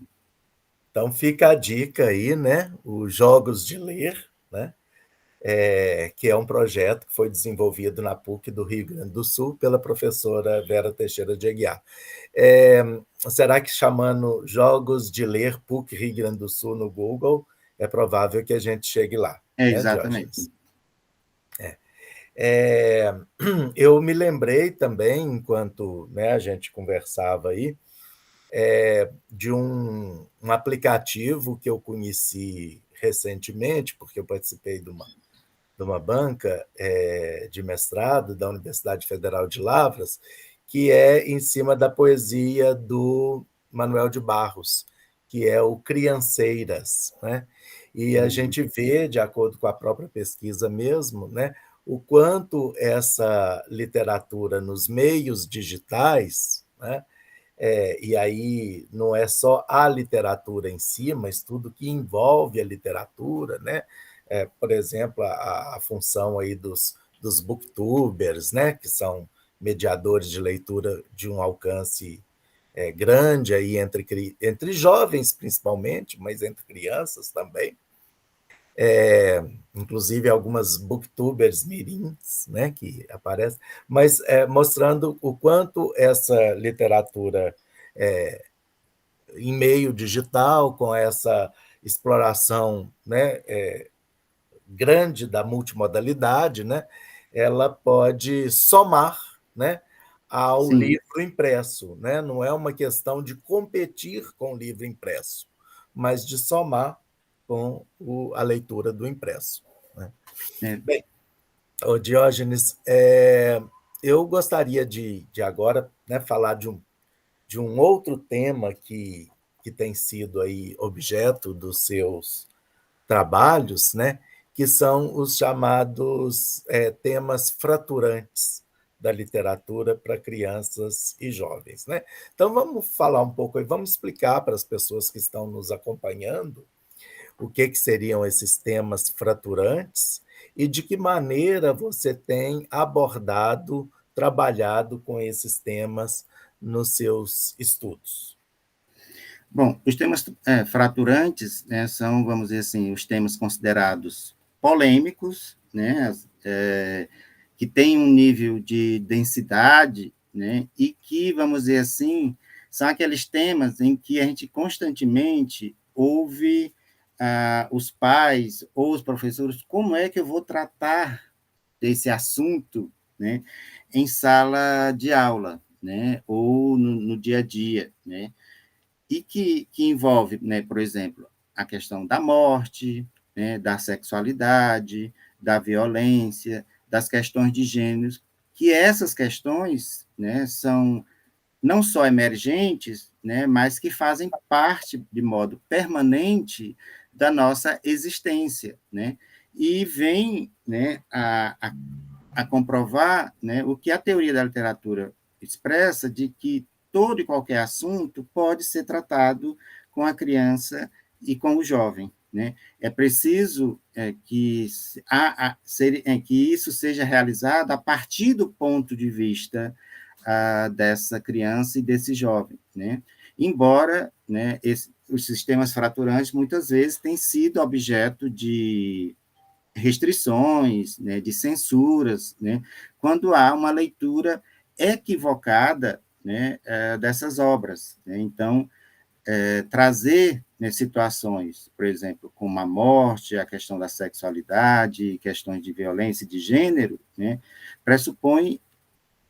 Então fica a dica aí, né? Os Jogos de Ler, né? Que é um projeto que foi desenvolvido na PUC do Rio Grande do Sul pela professora Vera Teixeira de Aguiar. Será que chamando Jogos de Ler PUC Rio Grande do Sul no Google, é provável que a gente chegue lá, né, Exatamente. Diógenes? Eu me lembrei também, enquanto, né, a gente conversava aí, de um aplicativo que eu conheci recentemente, porque eu participei de uma banca de mestrado da Universidade Federal de Lavras, que é em cima da poesia do Manuel de Barros, que é o Crianceiras, né? E a gente vê, de acordo com a própria pesquisa mesmo, né, o quanto essa literatura nos meios digitais, né, e aí não é só a literatura em si, mas tudo que envolve a literatura, né? Por exemplo, a função aí dos booktubers, né? Que são mediadores de leitura de um alcance grande aí entre jovens principalmente, mas entre crianças também. Inclusive algumas booktubers mirins, né, que aparecem, mas mostrando o quanto essa literatura em meio digital, com essa exploração, né, grande da multimodalidade, né, ela pode somar, né, ao Sim, livro impresso, né? Não é uma questão de competir com o livro impresso, mas de somar com a leitura do impresso, né? é, Bem, ô Diógenes, eu gostaria de agora, né, falar de um outro tema que tem sido aí objeto dos seus trabalhos, né, que são os chamados temas fraturantes da literatura para crianças e jovens, né? Então vamos falar um pouco e vamos explicar para as pessoas que estão nos acompanhando o que seriam esses temas fraturantes e de que maneira você tem abordado, trabalhado com esses temas nos seus estudos. bom, os temas fraturantes, né, são, vamos dizer assim, os temas considerados polêmicos, né, que têm um nível de densidade, né, e que, vamos dizer assim, são aqueles temas em que a gente constantemente ouve os pais ou os professores, como é que eu vou tratar desse assunto, né, em sala de aula, né, ou no dia a dia, né, e que envolve, né, por exemplo, a questão da morte, né, da sexualidade, da violência, das questões de gêneros, que essas questões, né, são não só emergentes, né, mas que fazem parte de modo permanente da nossa existência, né, e vem, né, a comprovar, né, o que a teoria da literatura expressa de que todo e qualquer assunto pode ser tratado com a criança e com o jovem, né? É preciso que isso seja realizado a partir do ponto de vista dessa criança e desse jovem, né? Embora, né, os sistemas fraturantes muitas vezes têm sido objeto de restrições, né, de censuras, né, quando há uma leitura equivocada, né, dessas obras, né? Então, trazer, né, situações, por exemplo, como a morte, a questão da sexualidade, questões de violência de gênero, né, pressupõe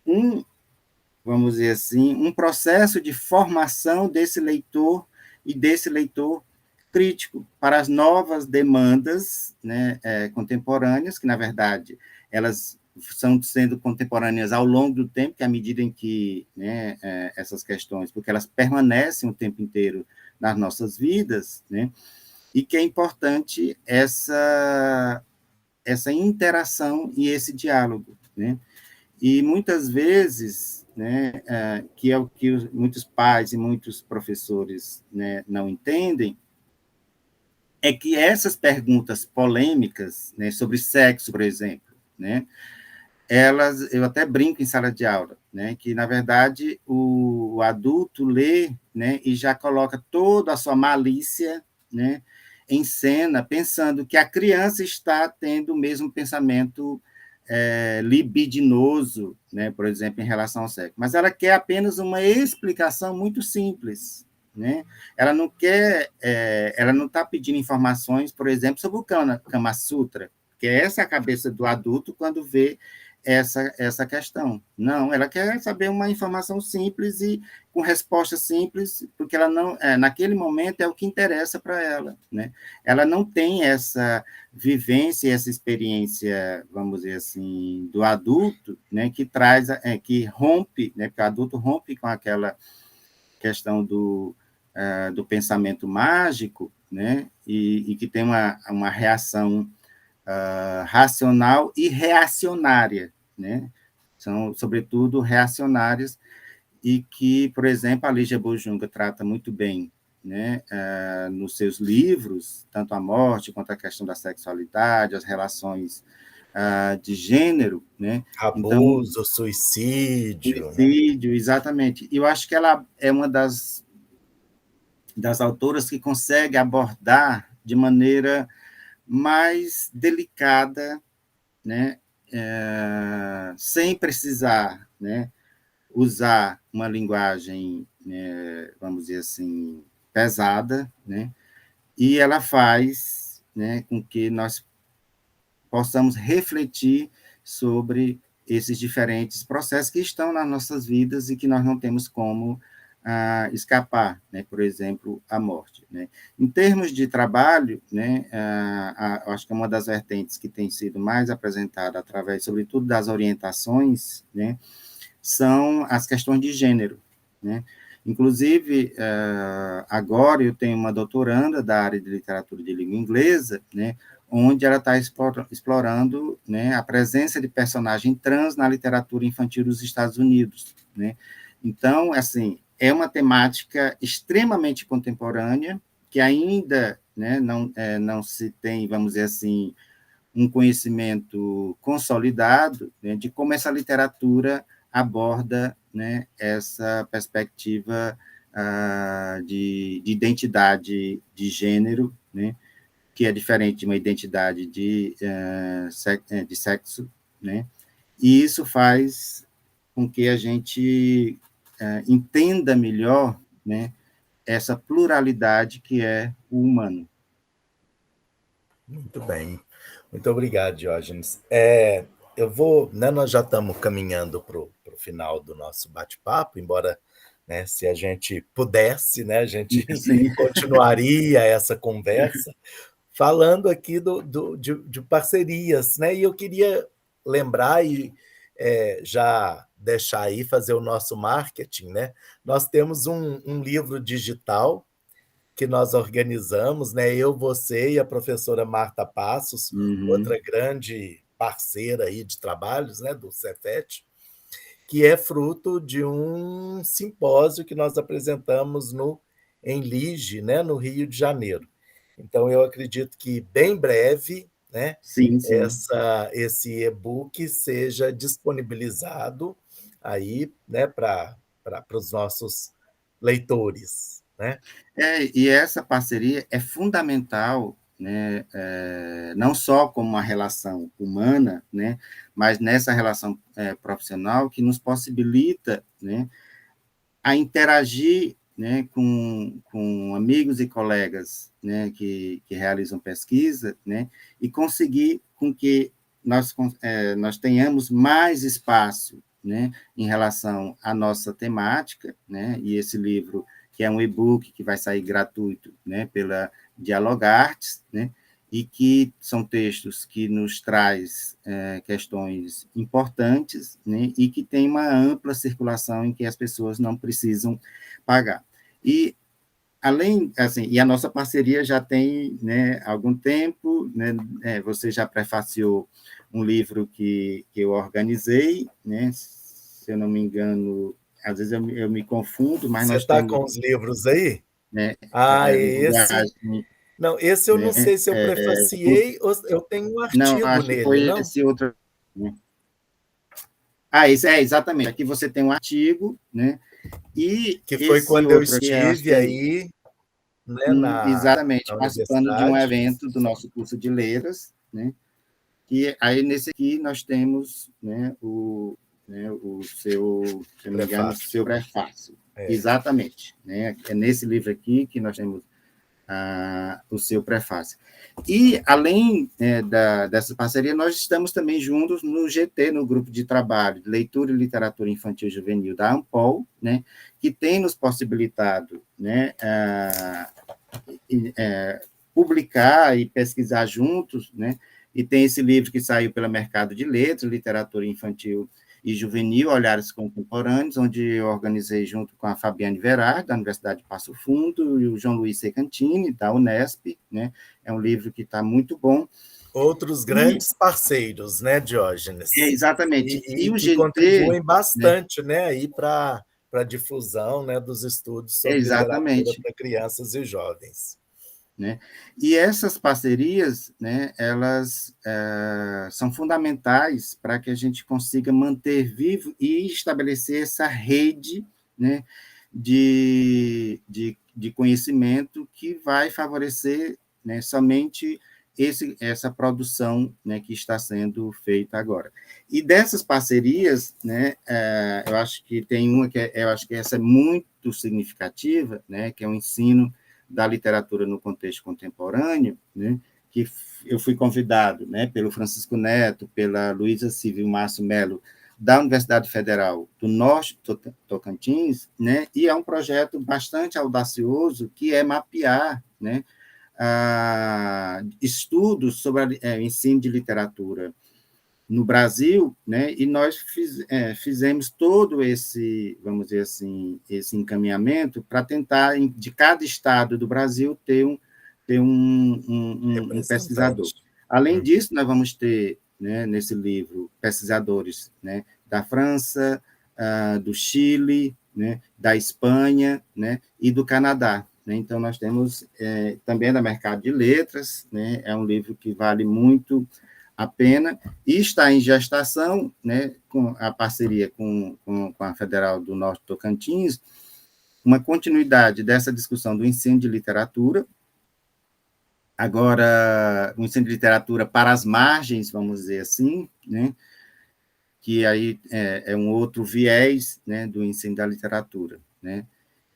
um, vamos dizer assim, um processo de formação desse leitor e desse leitor crítico para as novas demandas, né, contemporâneas, que, na verdade, elas são sendo contemporâneas ao longo do tempo, que à medida em que, né, essas questões, porque elas permanecem o tempo inteiro nas nossas vidas, né, e que é importante essa interação e esse diálogo, né? E muitas vezes, né, que é o que muitos pais e muitos professores, né, não entendem, é que essas perguntas polêmicas, né, sobre sexo, por exemplo, né, eu até brinco em sala de aula, né, que na verdade o adulto lê, né, e já coloca toda a sua malícia, né, em cena, pensando que a criança está tendo o mesmo pensamento libidinoso, né, por exemplo, em relação ao sexo, mas ela quer apenas uma explicação muito simples, né? Ela não quer, ela não está pedindo informações, por exemplo, sobre o Kama Sutra, que essa é a cabeça do adulto quando vê essa questão. Não, ela quer saber uma informação simples e com resposta simples, porque ela não, naquele momento é o que interessa para ela, né? Ela não tem essa vivência, essa experiência, vamos dizer assim, do adulto, né, que traz, que rompe, né, porque o adulto rompe com aquela questão do pensamento mágico, né, e que tem uma reação racional e reacionária, né? São, sobretudo, reacionárias, e que, por exemplo, a Lígia Bojunga trata muito bem, né, nos seus livros, tanto a morte quanto a questão da sexualidade, as relações de gênero, né? Então, Abuso, suicídio, né? suicídio, exatamente. Eu acho que ela é uma das autoras que consegue abordar de maneira mais delicada, né, sem precisar, né, usar uma linguagem, né, vamos dizer assim, pesada, né, e ela faz, né, com que nós possamos refletir sobre esses diferentes processos que estão nas nossas vidas e que nós não temos como escapar, né? Por exemplo, a morte. Né? Em termos de trabalho, né, acho que uma das vertentes que tem sido mais apresentada através, sobretudo, das orientações, né, são as questões de gênero. Né? Inclusive, agora eu tenho uma doutoranda da área de literatura de língua inglesa, né, onde ela está explorando, né, a presença de personagem trans na literatura infantil dos Estados Unidos. Né? Então, assim, é uma temática extremamente contemporânea, que ainda, né, não se tem, vamos dizer assim, um conhecimento consolidado, né, de como essa literatura aborda, né, essa perspectiva de identidade de gênero, né, que é diferente de uma identidade de sexo, né, e isso faz com que a gente entenda melhor, né, essa pluralidade que é o humano. Muito bem. Muito obrigado, Diógenes. Eu vou, né, nós já estamos caminhando para o final do nosso bate-papo, embora, né, se a gente pudesse, né, a gente Sim. continuaria essa conversa falando aqui de parcerias, né? E eu queria lembrar e já deixar aí, fazer o nosso marketing, né? Nós temos um livro digital que nós organizamos, né? Eu, você e a professora Marta Passos, Uhum. outra grande parceira aí de trabalhos, né, do Cefet, que é fruto de um simpósio que nós apresentamos em Lige, né, no Rio de Janeiro. Então, eu acredito que bem breve, né, Sim, sim. esse e-book seja disponibilizado aí, né, para os nossos leitores, né? E essa parceria é fundamental, né, não só como uma relação humana, né, mas nessa relação profissional que nos possibilita, né, a interagir, né, com amigos e colegas, né, que realizam pesquisa, né, e conseguir com que nós tenhamos mais espaço, né, em relação à nossa temática, né, e esse livro, que é um e-book que vai sair gratuito, né, pela Dialogartes, né, e que são textos que nos traz questões importantes, né, e que tem uma ampla circulação em que as pessoas não precisam pagar. E além, assim, e a nossa parceria já tem, né, algum tempo, né, você já prefaciou um livro que eu organizei, né, se eu não me engano, às vezes eu me confundo, mas Você nós está temos, com os livros aí? né, Ah, esse. linguagem, Não, esse eu não né, sei se eu prefaciei ou eu tenho um não, artigo acho que nele, foi não? esse outro, né? Isso exatamente. Aqui você tem um artigo, né? E Que foi esse quando eu outro aqui, eu acho estive que é aí, né, exatamente na participando de um universidade. evento do nosso curso de letras, né? E aí nesse aqui nós temos, o seu, se eu não me engano, o Prefácio. seu prefácio. Exatamente, né? É nesse livro aqui que nós temos o seu prefácio. E, além dessa parceria, nós estamos também juntos no GT, no Grupo de Trabalho de Leitura e Literatura Infantil e Juvenil da ANPOL, né, que tem nos possibilitado, né, publicar e pesquisar juntos, né, e tem esse livro que saiu pelo Mercado de Letras, Literatura Infantil e Juvenil, Olhares Contemporâneos, onde eu organizei junto com a Fabiane Verard, da Universidade de Passo Fundo, e o João Luiz Secantini, da Unesp, né? É um livro que está muito bom. Outros grandes parceiros, né, Diógenes? Exatamente. E o que GT, contribuem bastante, né, aí para a difusão, né, dos estudos sobre literatura para crianças e jovens. Né? E essas parcerias, né, elas são fundamentais para que a gente consiga manter vivo e estabelecer essa rede, né, de conhecimento que vai favorecer, né, somente essa produção, né, que está sendo feita agora. E dessas parcerias, né, eu acho que tem uma eu acho que essa é muito significativa, né, que é o ensino da literatura no contexto contemporâneo, né, que eu fui convidado, né, pelo Francisco Neto, pela Luísa Silvio Márcio Melo, da Universidade Federal do Norte do Tocantins, né, e é um projeto bastante audacioso, que é mapear, né, estudos sobre o ensino de literatura no Brasil, né, e nós fizemos todo esse, vamos dizer assim, esse encaminhamento para tentar, de cada estado do Brasil, ter um pesquisador. Além disso, nós vamos ter, né, nesse livro, pesquisadores, né, da França, do Chile, né, da Espanha, né, e do Canadá. Né? Então, nós temos também da Mercado de Letras, né, é um livro que vale muito a pena, e está em gestação, né, com a parceria com a Federal do Norte Tocantins, uma continuidade dessa discussão do ensino de literatura, agora o ensino de literatura para as margens, vamos dizer assim, né, que aí é um outro viés, né, do ensino da literatura, né,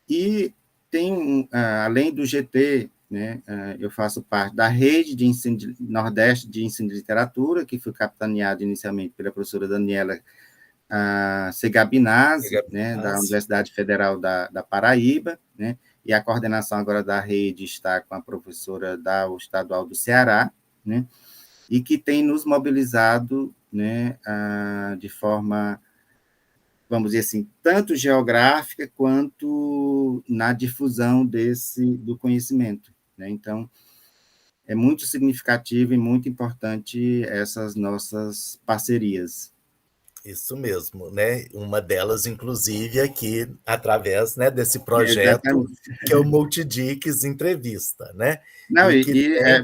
e tem, além do GT, né, eu faço parte da rede de ensino Nordeste de ensino de literatura, que foi capitaneada inicialmente pela professora Daniela Segabinazzi, né, da Universidade Federal da Paraíba, né, e a coordenação agora da rede está com a professora da Estadual do Ceará, né, e que tem nos mobilizado, né, de forma, vamos dizer assim, tanto geográfica quanto na difusão do conhecimento. Né? Então, é muito significativo e muito importante essas nossas parcerias. Isso mesmo, né? Uma delas, inclusive, aqui, através, né, desse projeto que é o Multidix Entrevista, né? Não,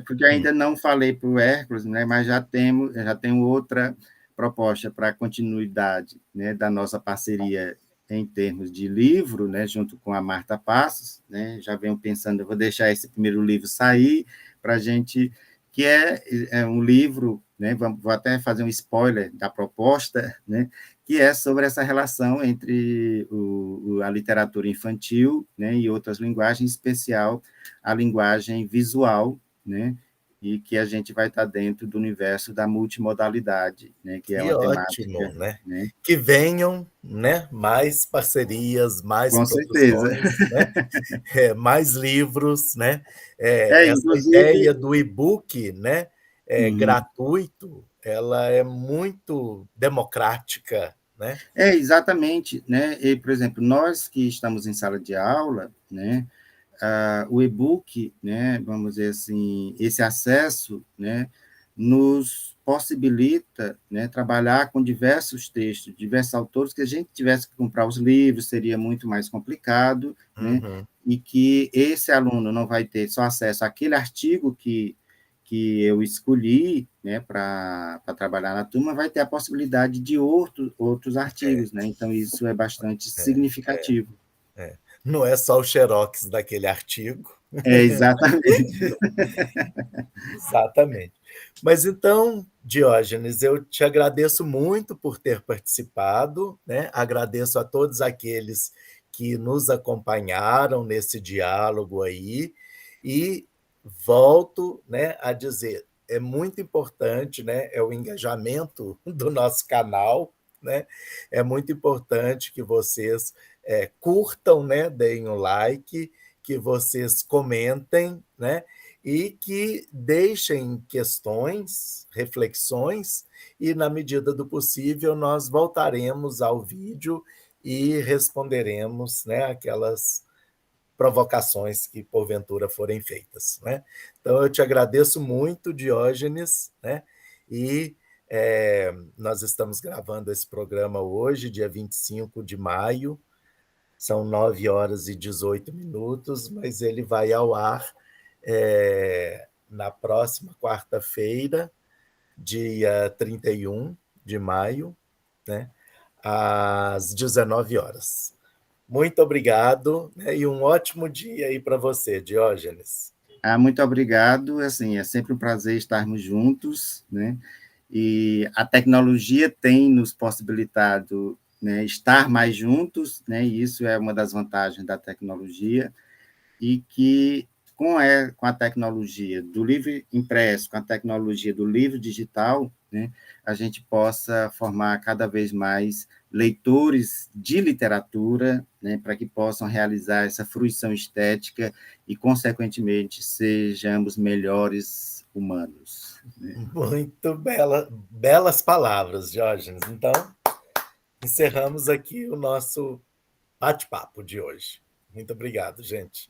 porque ainda não falei para o Hércules, né, mas já tenho outra proposta para a continuidade, né, da nossa parceria em termos de livro, né, junto com a Marta Passos, né, já venho pensando, eu vou deixar esse primeiro livro sair para a gente, que é um livro, né, vou até fazer um spoiler da proposta, né, que é sobre essa relação entre a literatura infantil, né, e outras linguagens, em especial a linguagem visual, né, e que a gente vai estar dentro do universo da multimodalidade, né, que é uma ótimo, temática, né? Que venham, né, mais parcerias, mais com produções, certeza. Né? Mais livros, né? Essa Inclusive, ideia do e-book, né, gratuito, ela é muito democrática, né? Exatamente, né? E, por exemplo, nós que estamos em sala de aula, né, o e-book, né, vamos dizer assim, esse acesso, né, nos possibilita, né, trabalhar com diversos textos, diversos autores, que a gente tivesse que comprar os livros, seria muito mais complicado, né, e que esse aluno não vai ter só acesso àquele artigo que eu escolhi, né, para trabalhar na turma, vai ter a possibilidade de outros artigos, né? Então, isso é bastante significativo. Não é só o xerox daquele artigo. Exatamente. Exatamente. Mas então, Diógenes, eu te agradeço muito por ter participado, né? Agradeço a todos aqueles que nos acompanharam nesse diálogo aí, E volto, né, a dizer, é muito importante, né, é o engajamento do nosso canal, né, é muito importante que vocês curtam, né, deem o like, que vocês comentem, né, e que deixem questões, reflexões, e, na medida do possível, nós voltaremos ao vídeo e responderemos, né, aquelas provocações que, porventura, forem feitas. Né? Então, eu te agradeço muito, Diógenes, né? E nós estamos gravando esse programa hoje, dia 25 de maio, são 9h18, mas ele vai ao ar na próxima quarta-feira, dia 31 de maio, né, às 19h. Muito obrigado, né, e um ótimo dia aí para você, Diógenes. Muito obrigado. Assim, é sempre um prazer estarmos juntos, né? E a tecnologia tem nos possibilitado, né, estar mais juntos, né? E isso é uma das vantagens da tecnologia, e que com a tecnologia do livro impresso, com a tecnologia do livro digital, né, a gente possa formar cada vez mais leitores de literatura, né, para que possam realizar essa fruição estética e, consequentemente, sejamos melhores humanos. Né? Muito belas palavras, Diógenes. Então, encerramos aqui o nosso bate-papo de hoje. Muito obrigado, gente.